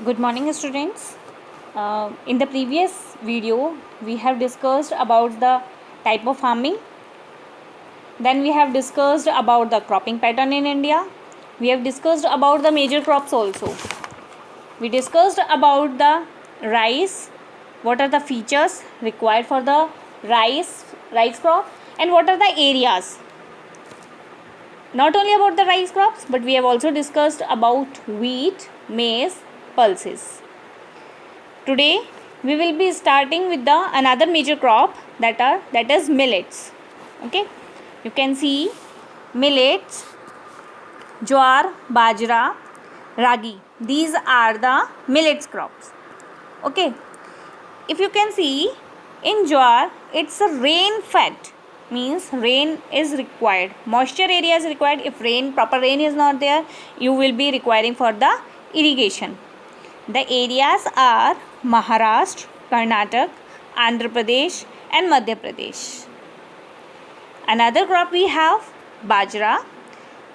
Good morning, students. In the previous video, we have discussed about the type of farming. Then we have discussed about the cropping pattern in India. We have discussed about the major crops also. We discussed about the rice. What are the features required for the rice crop, and what are the areas? Not only about the rice crops, but we have also discussed about wheat, maize, pulses. Today we will be starting with the another major crop that is millets. Okay, you can see millets, jowar, bajra, ragi. These are the millets crops. Okay, if you can see in jowar, it's a rain fed, means rain is required, moisture area is required. If proper rain is not there, you will be requiring for the irrigation. The areas are Maharashtra, Karnataka, Andhra Pradesh and Madhya Pradesh. Another crop we have bajra.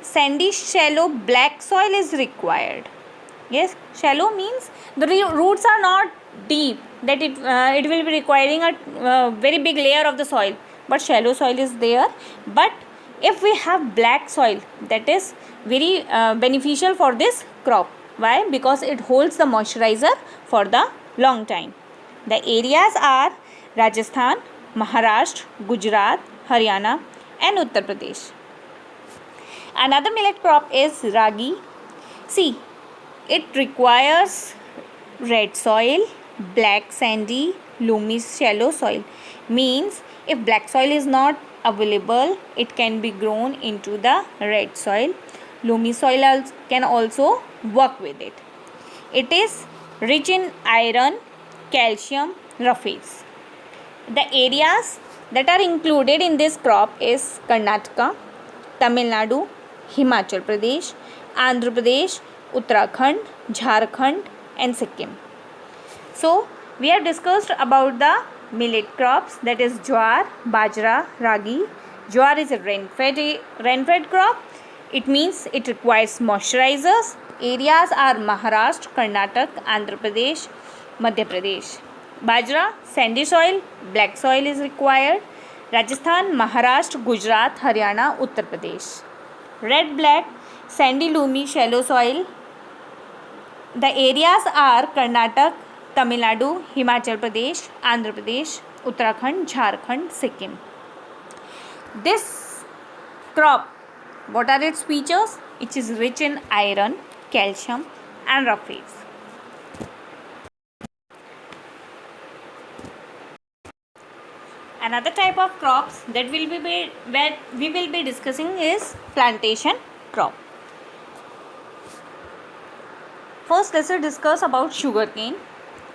Sandy shallow black soil is required. Yes, shallow means the roots are not deep, that it will be requiring a very big layer of the soil, but shallow soil is there. But if we have black soil, that is very beneficial for this crop. Why? Because it holds the moisturizer for the long time. The areas are Rajasthan, Maharashtra, Gujarat, Haryana and Uttar Pradesh. Another millet crop is ragi. See, it requires red soil, black sandy, loamy shallow soil. Means if black soil is not available, it can be grown into the red soil. Loamy soil can also work with it. It is rich in iron, calcium, roughage. The areas that are included in this crop is Karnataka, Tamil Nadu, Himachal Pradesh, Andhra Pradesh, Uttarakhand, Jharkhand and Sikkim. So, we have discussed about the millet crops, that is jowar, bajra, ragi. Jowar is a rain-fed crop. It means it requires moisturizers. Areas are Maharashtra, Karnataka, Andhra Pradesh, Madhya Pradesh. Bajra, sandy soil, black soil is required. Rajasthan, Maharashtra, Gujarat, Haryana, Uttar Pradesh. Red, black, sandy, loamy, shallow soil. The areas are Karnataka, Tamil Nadu, Himachal Pradesh, Andhra Pradesh, Uttarakhand, Jharkhand, Sikkim. This crop, what are its features? It is rich in iron, calcium and roughage. Another type of crops that we will be discussing is plantation crop. First, let's discuss about sugarcane.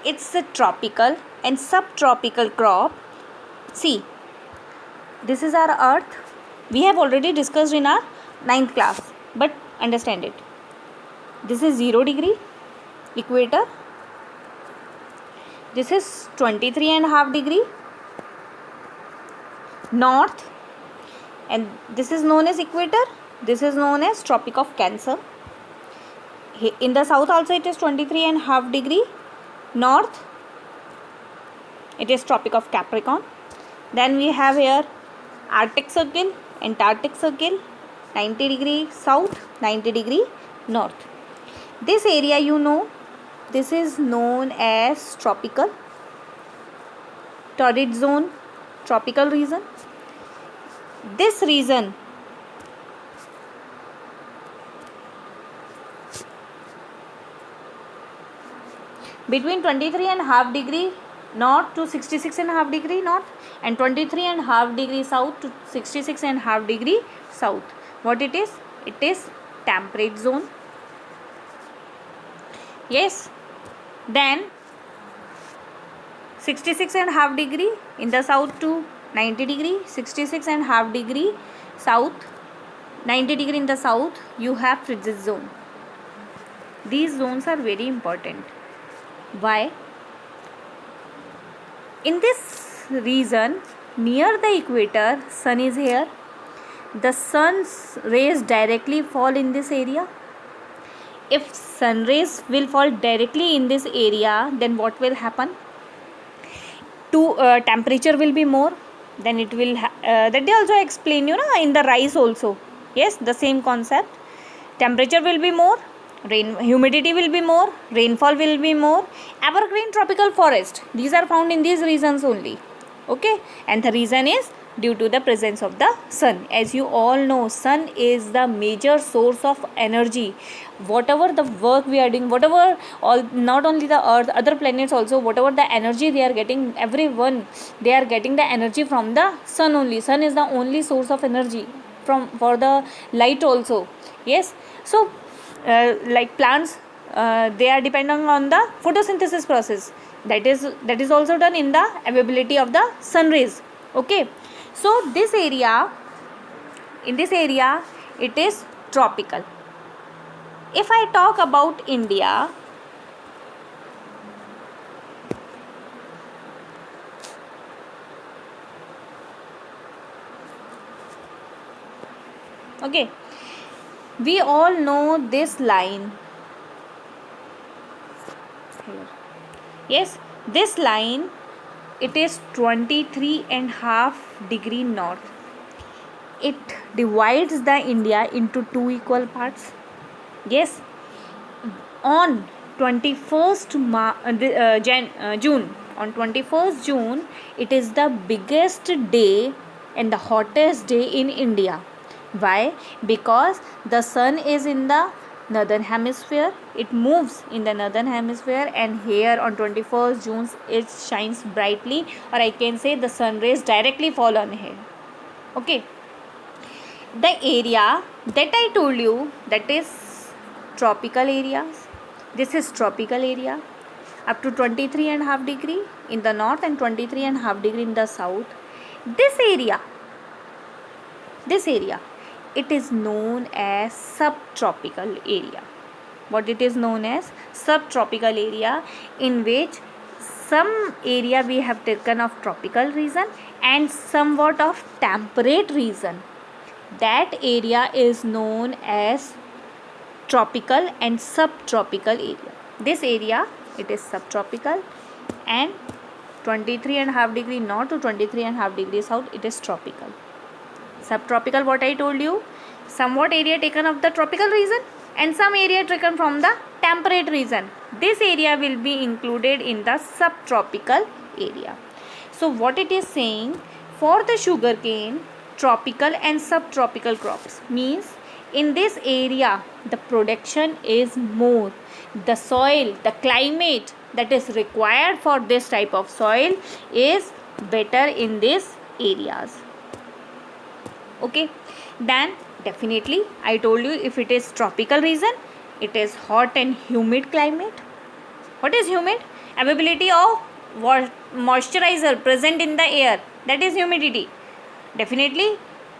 It's a tropical and subtropical crop. See, this is our earth. We have already discussed in our 9th class, but understand it. This is 0 degree equator. This is 23.5 degree north, and this is known as equator. This is known as Tropic of Cancer. In the south also it is 23.5 degree north. It is Tropic of Capricorn. Then we have here Arctic Circle, Antarctic Circle, 90 degree south, 90 degree north. This area, this is known as tropical, torrid zone, tropical region. This region between 23.5 degree north to 66.5 degree north and 23.5 degree south to 66.5 degree south. What it is? It is temperate zone. Yes. Then 66.5 degree in the south to 90 degree, 66.5 degree south, 90 degree in the south, you have frigid zone. These zones are very important. Why? In this region near the equator, sun is here. The sun's rays directly fall in this area. if sun rays will fall directly in this area, then what will happen? Temperature will be more, then it will that they also explain in the rice also. Yes, the same concept. Temperature will be more, humidity will be more, rainfall will be more. Evergreen tropical forest, these are found in these regions only. Okay, and the reason is due to the presence of the sun. As you all know, sun is the major source of energy. Whatever the work we are doing, whatever, all, not only the earth, other planets also, whatever the energy they are getting, everyone, they are getting the energy from the sun only. Sun is the only source of energy for the light also. Yes, so like plants, they are dependent on the photosynthesis process, that is also done in the availability of the sun rays. Okay, so in this area it is tropical. If I talk about India, okay, we all know this line here. Yes, this line, it is 23.5 degree north. It divides the India into two equal parts. Yes, on 21st June, on 21st June, it is the biggest day and the hottest day in India. Why? Because the sun is in the northern hemisphere, it moves in the northern hemisphere, and here on 21st June it shines brightly, or I can say the sun rays directly fall on here. Okay, the area that I told you, that is tropical areas. This is tropical area up to 23.5 degree in the north and 23.5 degree in the south. This area, it is known as subtropical area. What it is known as? Subtropical area, in which some area we have taken of tropical region and somewhat of temperate region. That area is known as tropical and subtropical area. This area, it is subtropical, and 23.5 degree north to 23.5 degree south, it is tropical. Subtropical, what I told you, somewhat area taken of the tropical region and some area taken from the temperate region. This area will be included in the subtropical area. So what it is saying, for the sugarcane, tropical and subtropical crops, means in this area the production is more. The soil, the climate that is required for this type of soil is better in these areas. Okay, then definitely I told you, if it is tropical region, it is hot and humid climate. What is humid? Availability of moisturizer present in the air, that is humidity. Definitely,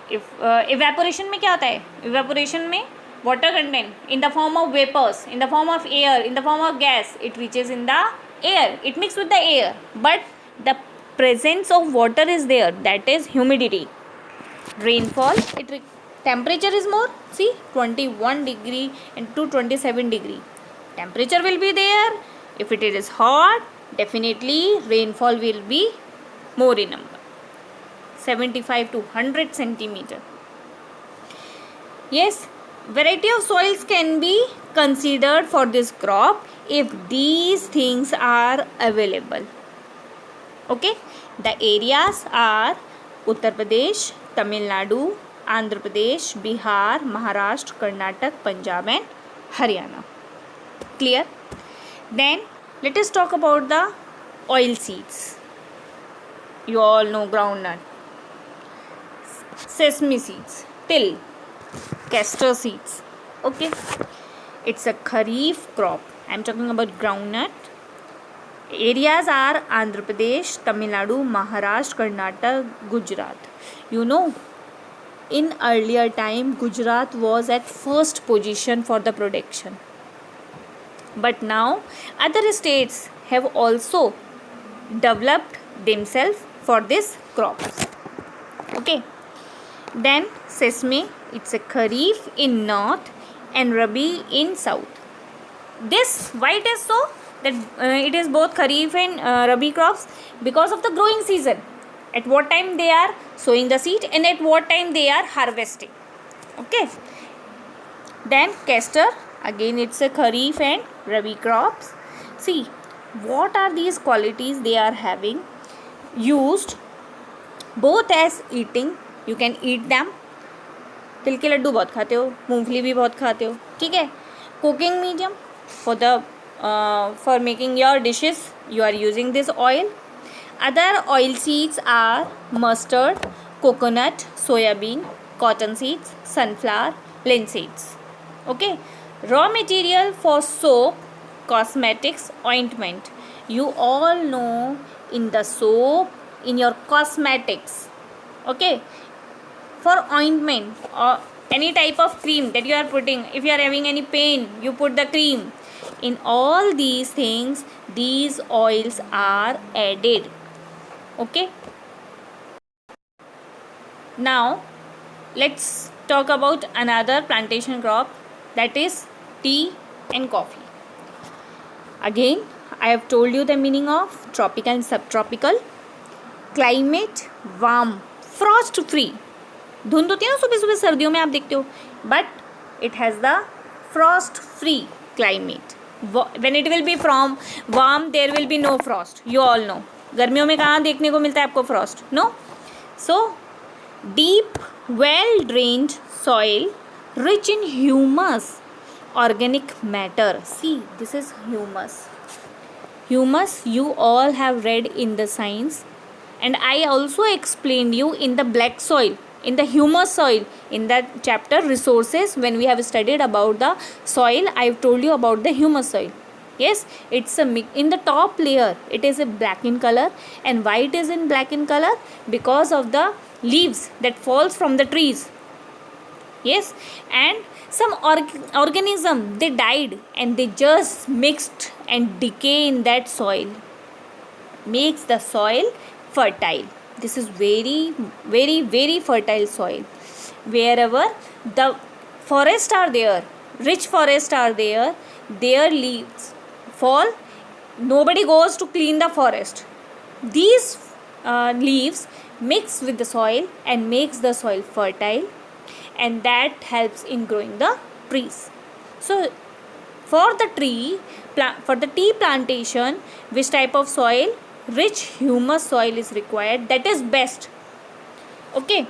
if evaporation में क्या होता है? Evaporation में water content in the form of vapors, in the form of air, in the form of gas, it reaches in the air, it mixes with the air, but the presence of water is there, that is humidity. Rainfall, temperature is more, see, 21 degree and to 27 degree. Temperature will be there. If it is hot, definitely rainfall will be more in number, 75 to 100 centimeter. Yes, variety of soils can be considered for this crop if these things are available. Okay, the areas are Uttar Pradesh, Tamil Nadu, Andhra Pradesh, Bihar, Maharashtra, Karnataka, Punjab and Haryana. Clear? Then let us talk about the oil seeds. You all know groundnut, sesame seeds, till, castor seeds. Okay, it's a kharif crop. I am talking about groundnut. Areas are Andhra Pradesh, Tamil Nadu, Maharashtra, Karnataka, Gujarat. You know, in earlier time, Gujarat was at first position for the production. But now, other states have also developed themselves for this crops. Okay. Then sesame, it's a kharif in north and rabi in south. This why it is so that it is both kharif and rabi crops, because of the growing season, at what time they are sowing the seed and at what time they are harvesting. Okay. Then castor, again it's a kharif and rabi crops. See what are these qualities they are having. Used both as eating, you can eat them. तिल के लड्डू बहुत खाते हो, मूंगफली भी बहुत खाते हो, ठीक है. Cooking medium for the for making your dishes you are using this oil. Other oil seeds are mustard, coconut, soyabean, cotton seeds, sunflower, linseeds. Okay. Raw material for soap, cosmetics, ointment. You all know in the soap, in your cosmetics, okay, for ointment or any type of cream that you are putting, if you are having any pain you put the cream. In all these things these oils are added. Okay. Now let's talk about another plantation crop, that is tea and coffee. Again I have told you the meaning of tropical and subtropical. Climate warm, frost free. धुंध होती है ना सुबह सुबह सर्दियों में आप देखते हो, but it has the frost free climate. When it will be from warm there will be no frost. You all know गर्मियों में कहाँ देखने को मिलता है आपको frost, no. So deep well drained soil rich in humus organic matter. See, this is humus. Humus you all have read in the science, and I also explained you in the black soil, in the humus soil, in that chapter resources. When we have studied about the soil, I have told you about the humus soil. Yes, it's a in the top layer it is a black in color. And why it is in black in color? Because of the leaves that falls from the trees. Yes, and some organism they died and they just mixed and decay in that soil, makes the soil fertile. This is very very very fertile soil. Wherever the forests are there, rich forests are there, their leaves fall, nobody goes to clean the forest. These leaves mix with the soil and makes the soil fertile, and that helps in growing the trees. So for the tea plantation, which type of soil? Rich humus soil is required, that is best. Okay.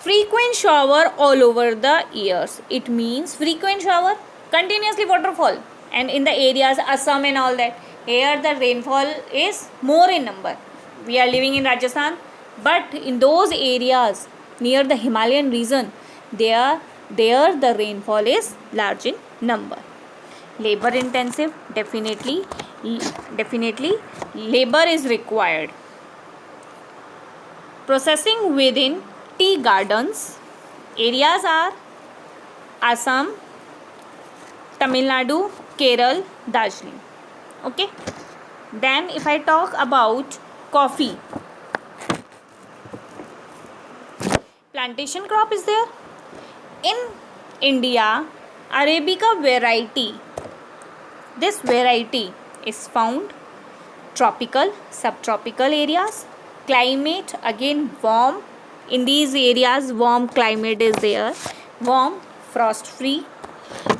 Frequent shower all over the years. It means frequent shower, continuously waterfall. And in the areas Assam and all that, here the rainfall is more in number. We are living in Rajasthan, but in those areas near the Himalayan region, there the rainfall is large in number. Labor intensive, definitely labor is required. Processing within tea gardens. Areas are Assam, Tamil Nadu, Kerala, Darjeeling. Okay. Then if I talk about coffee, plantation crop is there. In India, Arabica variety. This variety is found tropical, subtropical areas. Climate again warm. In these areas warm climate is there. Warm, frost free.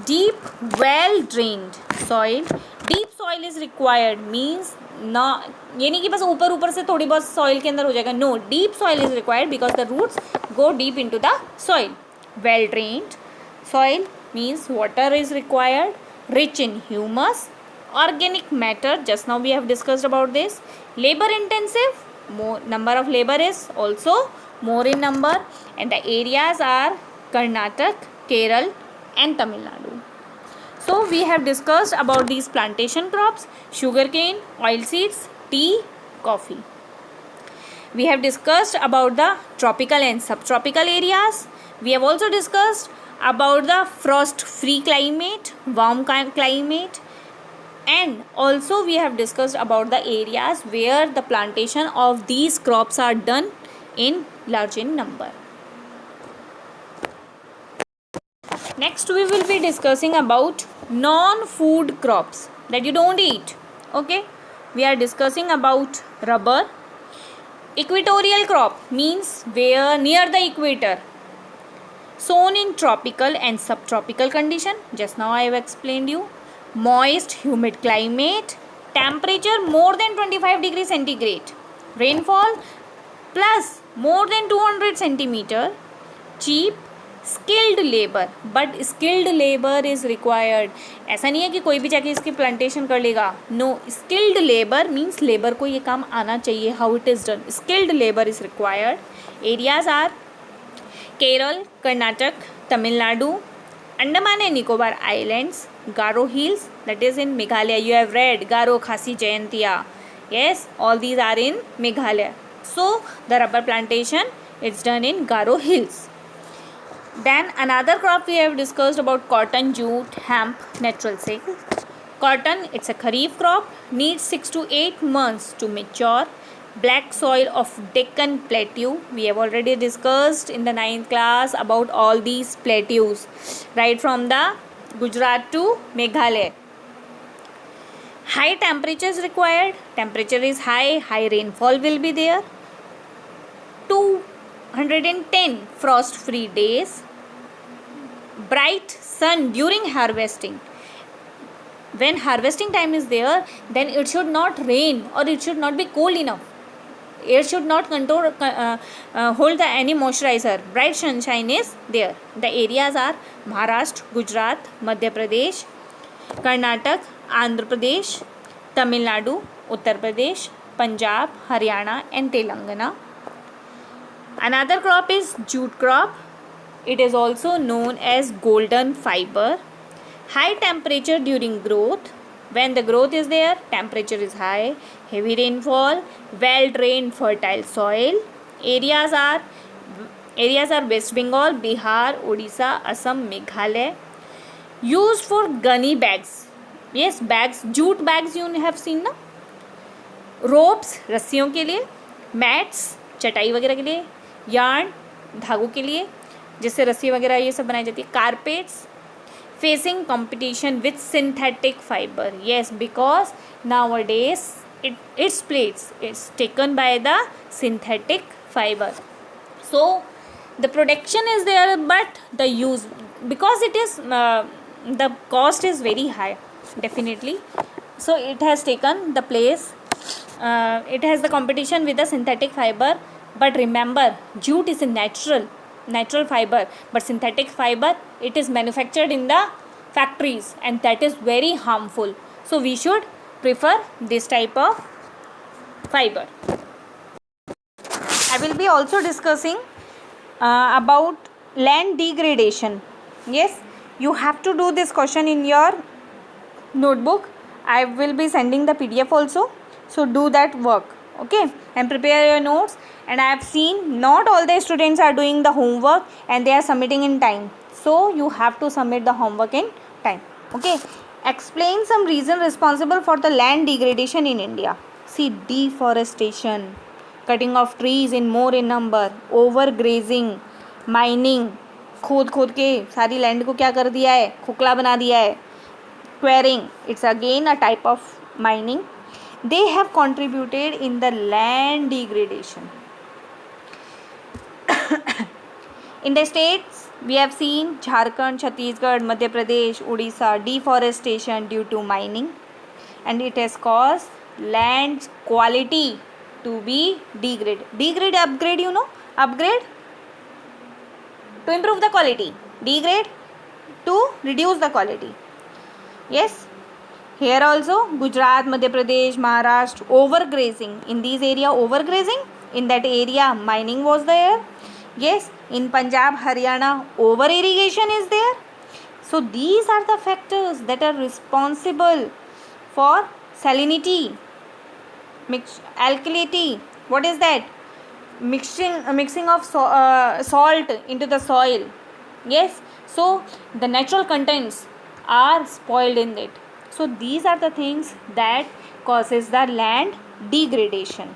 Deep, well drained soil. Deep soil is required, means ना ये नहीं कि बस ऊपर ऊपर से थोड़ी बहुत soil के अंदर हो जाएगा. No, deep soil is required because the roots go deep into the soil. Well drained soil means water is required. Rich in humus, organic matter, just now we have discussed about this. Labor intensive, more number of labor is also more in number, and the areas are Karnataka, Kerala and Tamil Nadu. So we have discussed about these plantation crops: sugarcane, oilseeds, tea, coffee. We have discussed about the tropical and subtropical areas. We have also discussed about the frost free climate, warm climate, and also we have discussed about the areas where the plantation of these crops are done in large in number. Next we will be discussing about non-food crops that you don't eat. Okay, we are discussing about rubber. Equatorial crop means where near the equator, sown in tropical and subtropical condition. Just now I have explained you. Moist humid climate, temperature more than 25 degrees centigrade, rainfall plus more than 200 centimeter, cheap, skilled labour, but skilled labour is required. ऐसा नहीं है कि कोई भी जाके इसकी plantation कर लेगा. No, skilled labour means labour को ये काम आना चाहिए. How it is done, skilled labour is required. Areas are Kerala, Karnataka, Tamil Nadu, Andaman and Nicobar islands, Garo hills that is in Meghalaya. You have read Garo, Khasi, Jayantia. Yes, all these are in Meghalaya. So the rubber plantation, it's done in Garo hills. Then another crop we have discussed about cotton, jute, hemp, natural silk. Cotton, it's a kharif crop, needs 6 to 8 months to mature. Black soil of Deccan Plateau. We have already discussed in the 9th class about all these plateaus, right from the Gujarat to Meghalaya. High temperature is required. Temperature is high, high rainfall will be there. 210 frost free days. Bright sun during harvesting. When harvesting time is there, then it should not rain or it should not be cold enough. It should not hold any moisturizer. Bright sunshine is there. The areas are Maharashtra, Gujarat, Madhya Pradesh, Karnataka, Andhra Pradesh, Tamil Nadu, Uttar Pradesh, Punjab, Haryana and Telangana. Another crop is jute crop. It is also known as golden fiber. High temperature during growth. When the growth is there, temperature is high, heavy rainfall, well drained fertile soil. Areas are West Bengal, Bihar, Odisha, Assam, Meghalaya. Used for gunny bags. Yes, bags, jute bags you have seen ना. Ropes, रस्सियों के लिए. Mats, चटाई वगैरह के लिए. Yarn, धागों के लिए जिससे रस्सी वगैरह ये सब बनाई जाती है. Carpets, facing competition with synthetic fiber. Yes, because nowadays its place is taken by the synthetic fiber. So the production is there, but the use, because it is the cost is very high, definitely. So it has taken the place. It has the competition with the synthetic fiber. But remember, jute is a natural fiber, but synthetic fiber, it is manufactured in the factories and that is very harmful. So we should prefer this type of fiber. I will be also discussing about land degradation. Yes, you have to do this question in your notebook. I will be sending the PDF also, so do that work. Okay, and prepare your notes. And I have seen not all the students are doing the homework and they are submitting in time, so you have to submit the homework in time. Okay, explain some reason responsible for the land degradation in India. See, deforestation, cutting of trees in more in number, overgrazing, mining, खोद के सारी land को क्या कर दिया है, खोखला बना दिया है. Quarrying, it's again a type of mining. They have contributed in the land degradation. In the states, we have seen Jharkhand, Chhattisgarh, Madhya Pradesh, Odisha, deforestation due to mining, and it has caused land quality to be degraded. Degrade, upgrade, you know, upgrade to improve the quality, degrade to reduce the quality. Yes, here also Gujarat, Madhya Pradesh, Maharashtra, overgrazing. In these area, overgrazing. In that area, mining was there. Yes, in Punjab, Haryana, over irrigation is there. So these are the factors that are responsible for salinity, alkalinity. What is that? Mixing of salt into the soil. Yes, so the natural contents are spoiled in it. So these are the things that causes the land degradation.